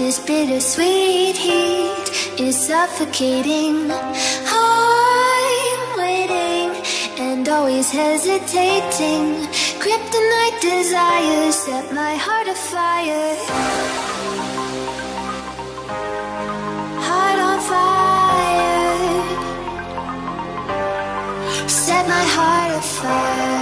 This bittersweet heat is suffocating. I'm waiting and always hesitating. Kryptonite desires set my heart afire. Heart on fire. Set my heart afire.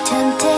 Temptation